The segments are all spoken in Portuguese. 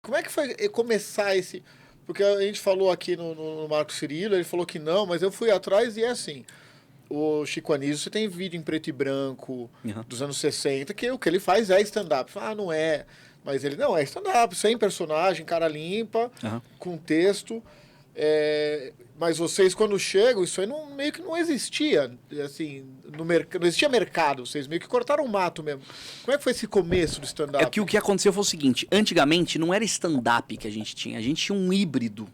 Como é que foi começar esse... Porque a gente falou aqui no Marco Cirilo, ele falou que não, mas eu fui atrás e é assim. O Chico Anísio, você tem vídeo em preto e branco dos anos 60, que o que ele faz é stand-up. Ah, não é. Mas ele não é stand-up, sem personagem, cara limpa, com texto. Mas vocês, quando chegam, isso aí meio que não existia. Assim, não existia mercado. Vocês meio que cortaram o mato mesmo. Como é que foi esse começo do stand-up? É que o que aconteceu foi o seguinte. Antigamente, não era stand-up que a gente tinha. A gente tinha um híbrido.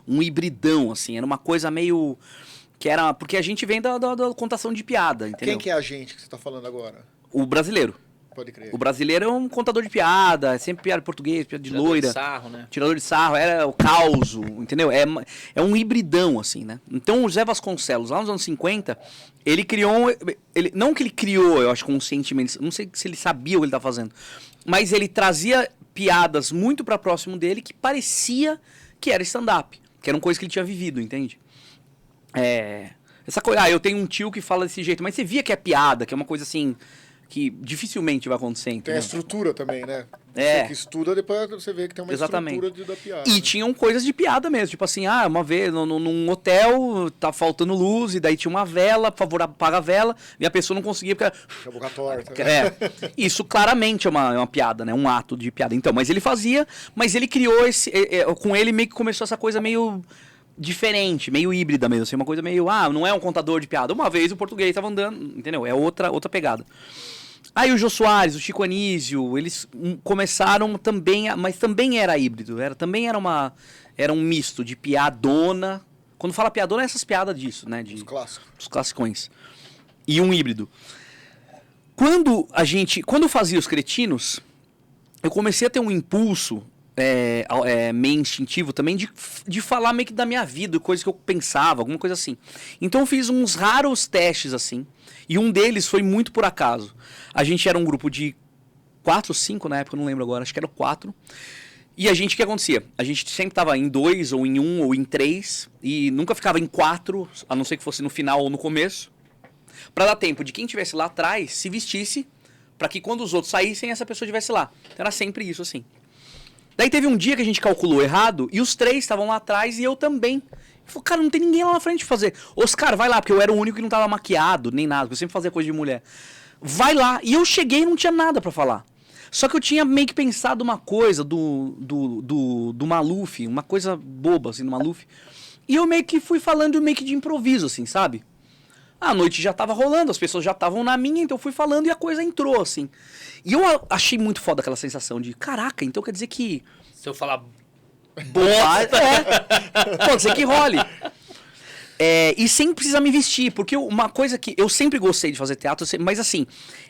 Um hibridão, assim. Era uma coisa meio... que era... Porque a gente vem da contação de piada, entendeu? Quem que é a gente que você está falando agora? O brasileiro. Pode crer. O brasileiro é um contador de piada, é sempre piada em português, piada de loira. Tirador de sarro, né? Tirador de sarro, era o causo, entendeu? É um hibridão, assim, né? Então o Zé Vasconcelos, lá nos anos 50, ele criou... não que ele criou, eu acho, conscientemente, não sei se ele sabia o que ele estava fazendo, mas ele trazia piadas muito para próximo dele que parecia que era stand-up, que eram coisas que ele tinha vivido, entende? Essa coisa, eu tenho um tio que fala desse jeito, mas você via que é piada, que é uma coisa assim... que dificilmente vai acontecer. Tem a estrutura também, né? É. Você que estuda, depois você vê que tem uma estrutura da piada. E tinham coisas de piada mesmo. Tipo assim, uma vez num hotel, tá faltando luz, e daí tinha uma vela, por favor, apaga a vela, e a pessoa não conseguia porque... A boca torta. Isso claramente é uma piada, né? Um ato de piada. Então, mas ele fazia, mas ele criou esse... com ele meio que começou essa coisa meio... diferente, meio híbrida mesmo, assim, uma coisa meio, não é um contador de piada. Uma vez o português estava andando, entendeu? É outra pegada. Aí o Jô Soares, o Chico Anísio, eles começaram também, mas também era híbrido, também era um misto de piadona. Quando fala piadona, é essas piadas disso, né? Os clássicos. Os classicões. E um híbrido. Quando eu fazia os cretinos, eu comecei a ter um impulso meio instintivo também de falar meio que da minha vida, coisas que eu pensava, alguma coisa assim. Então eu fiz uns raros testes assim, e um deles foi muito por acaso. A gente era um grupo de 4 ou 5 na época, eu não lembro agora, acho que era 4. E o que acontecia? A gente sempre estava em 2, ou em 1, ou em 3, e nunca ficava em 4, a não ser que fosse no final ou no começo, para dar tempo de quem estivesse lá atrás se vestisse, para que quando os outros saíssem, essa pessoa estivesse lá. Então era sempre isso assim. Daí teve um dia que a gente calculou errado e os 3 estavam lá atrás e eu também. Eu falei, cara, não tem ninguém lá na frente pra fazer. Oscar, vai lá, porque eu era o único que não tava maquiado, nem nada, porque eu sempre fazia coisa de mulher. Vai lá. E eu cheguei e não tinha nada pra falar. Só que eu tinha meio que pensado uma coisa do Maluf, uma coisa boba, assim, do Maluf. E eu meio que fui falando meio que de improviso, assim, sabe? A noite já tava rolando, as pessoas já estavam na minha, então eu fui falando e a coisa entrou, assim. E eu achei muito foda aquela sensação de, caraca, então quer dizer que... Se eu falar... Pode dizer que role. E sem precisar me vestir, porque uma coisa que... Eu sempre gostei de fazer teatro, mas assim,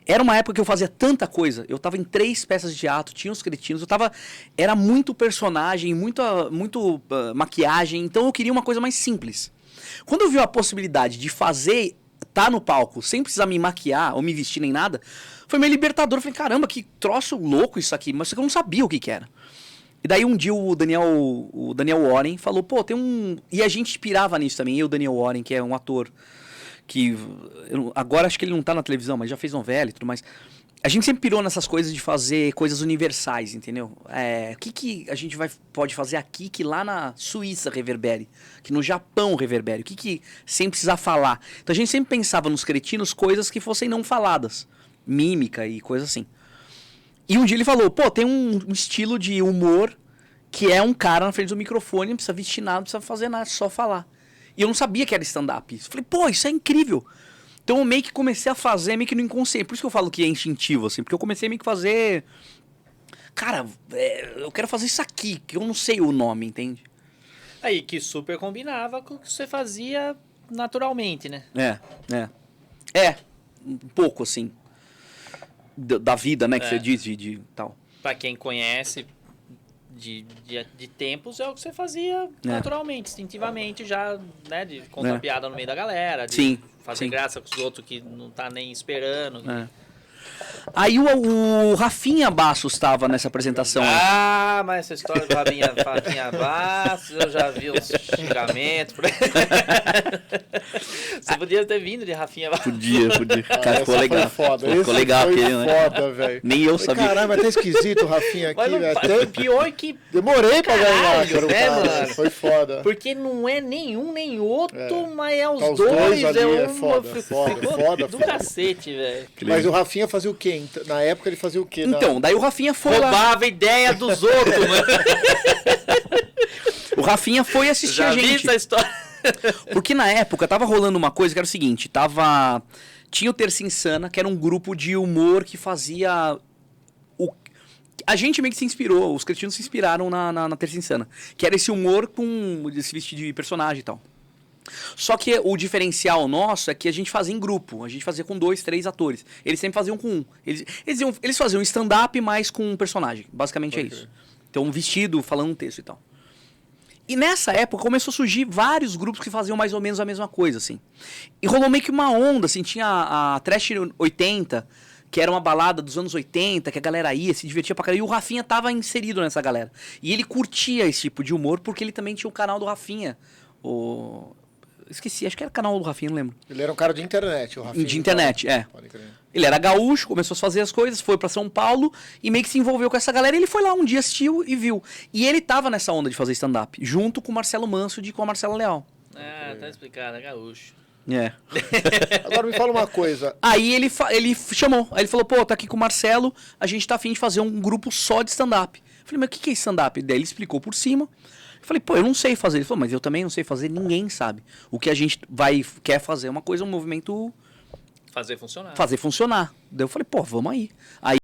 era uma época que eu fazia tanta coisa. Eu tava em 3 peças de teatro, tinha os cretinos, era muito personagem, muito maquiagem, então eu queria uma coisa mais simples. Quando eu vi a possibilidade de fazer... tá no palco sem precisar me maquiar ou me vestir nem nada, foi meio libertador. Eu falei, caramba, que troço louco isso aqui, mas eu não sabia o que era. E daí um dia o Daniel Warren falou, pô, tem um... E a gente pirava nisso também, eu e o Daniel Warren, que é um ator que... agora acho que ele não tá na televisão, mas já fez novela e tudo mais. A gente sempre pirou nessas coisas de fazer coisas universais, entendeu? O que a gente pode fazer aqui que lá na Suíça reverbere? Que no Japão reverbere? O que sem precisar falar? Então a gente sempre pensava nos cretinos coisas que fossem não faladas. Mímica e coisa assim. E um dia ele falou, pô, tem um estilo de humor que é um cara na frente do microfone, não precisa vestir nada, não precisa fazer nada, só falar. E eu não sabia que era stand-up. Falei, pô, isso é incrível. Então eu meio que comecei a fazer meio que no inconsciente. Por isso que eu falo que é instintivo, assim. Porque eu comecei meio que fazer... Cara, eu quero fazer isso aqui, que eu não sei o nome, entende? Aí, que super combinava com o que você fazia naturalmente, né? Um pouco, assim. Da vida, né, que você diz, de tal. Pra quem conhece de tempos, é o que você fazia naturalmente, instintivamente já, né? De contar piada no meio da galera, de fazer graça com os outros que não tá nem esperando. Aí o Rafinha Bastos estava nessa apresentação. Ah, mas essa história do Rafinha Bastos, eu já vi os xingamentos. Você podia ter vindo de Rafinha Bastos. Podia. Cara, ficou legal. Foda. Ficou legal foi aquele, né? foda, velho. Nem eu sabia. Caralho, mas tá esquisito o Rafinha aqui, Mas não, velho. pior que... Demorei pra ganhar, Caralho, cara, o né, cara. mano? Foi foda. Porque não é nenhum nem outro, mas é os Tá os dois. dois ali, é uma... foda, foda, Ficou foda, do foda. cacete, velho. Mas o Rafinha fazia o quê? Na época ele fazia o quê? Então, daí o Rafinha foi lá. Roubava ideia dos outros, mano. O Rafinha foi assistir Já a vi gente. essa história. Porque na época tava rolando uma coisa que era o seguinte, tinha o Terça Insana, que era um grupo de humor que fazia a gente meio que se inspirou, os cretinos se inspiraram na Terça Insana, que era esse humor com esse vestido de personagem e tal. Só que o diferencial nosso é que a gente fazia em grupo, a gente fazia com 2, 3 atores. Eles sempre faziam com um. Eles faziam stand-up, mas com um personagem. Basicamente é isso. Então, um vestido, falando um texto e tal. E nessa época começou a surgir vários grupos que faziam mais ou menos a mesma coisa, assim. E rolou meio que uma onda, assim, tinha a Trash 80, que era uma balada dos anos 80, que a galera ia, se divertia pra caralho. E o Rafinha tava inserido nessa galera. E ele curtia esse tipo de humor, porque ele também tinha o canal do Rafinha. Esqueci, acho que era o canal do Rafinha, não lembro. Ele era um cara de internet, o Rafinha. De internet, então. é. Ele era gaúcho, começou a fazer as coisas, foi pra São Paulo e meio que se envolveu com essa galera. E ele foi lá um dia, assistiu e viu. E ele tava nessa onda de fazer stand-up, junto com o Marcelo Manso e com a Marcela Leal. Ah, tá explicado, é gaúcho. É. Agora me fala uma coisa. Aí ele chamou, aí ele falou, pô, tá aqui com o Marcelo, a gente tá a fim de fazer um grupo só de stand-up. Eu falei, mas o que é stand-up? Daí ele explicou por cima. Eu falei, pô, eu não sei fazer. Ele falou, mas eu também não sei fazer, ninguém sabe. O que a gente quer fazer é uma coisa, um movimento... Fazer funcionar. Fazer funcionar. Daí eu falei, pô, vamos aí. Aí